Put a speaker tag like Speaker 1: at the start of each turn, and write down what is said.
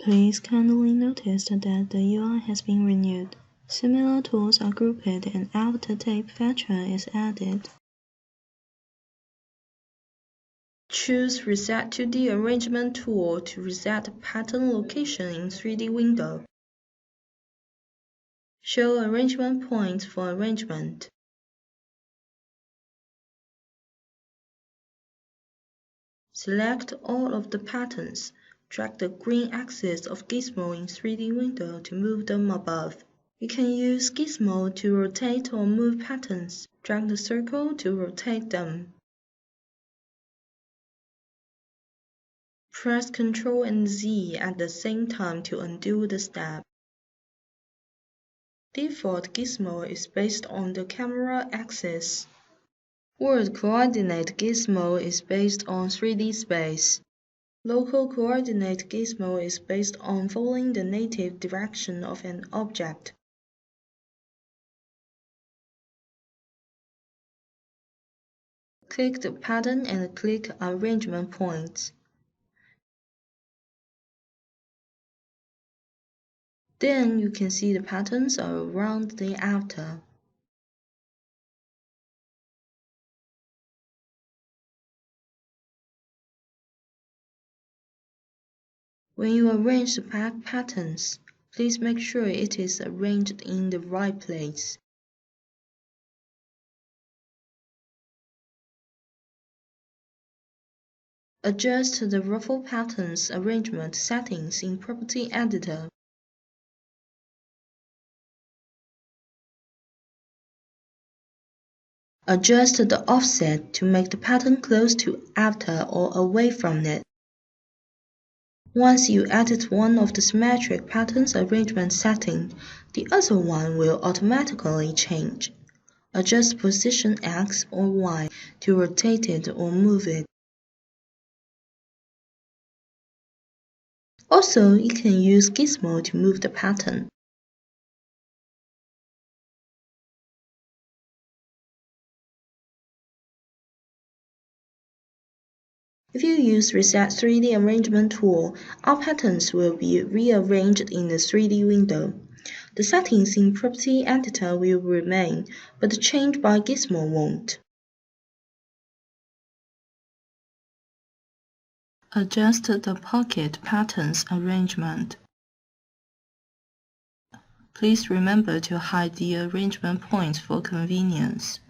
Speaker 1: Please kindly notice that the UI has been renewed. Similar tools are grouped and after tape feature is added. Choose Reset 2D Arrangement tool to reset the pattern location in 3D window. Show arrangement points for arrangement. Select all of the patterns. Drag the green axis of Gizmo in 3D window to move them above. You can use Gizmo to rotate or move patterns. Drag the circle to rotate them. Press Ctrl and Z at the same time to undo the step. Default Gizmo is based on the camera axis. World Coordinate Gizmo is based on 3D space. Local Coordinate Gizmo is based on following the native direction of an object. Click the pattern and click Arrangement Points. Then you can see the patterns are around the after. When you arrange the patterns, please make sure it is arranged in the right place. Adjust the ruffle patterns arrangement settings in Property Editor. Adjust the offset to make the pattern close to after or away from it. Once you edit one of the symmetric patterns arrangement setting, the other one will automatically change. Adjust position X or Y to rotate it or move it. Also, you can use Gizmo to move the pattern. If you use Reset 3D Arrangement tool, all patterns will be rearranged in the 3D window. The settings in Property Editor will remain, but the change by Gizmo won't. Adjust the pocket patterns arrangement. Please remember to hide the arrangement points for convenience.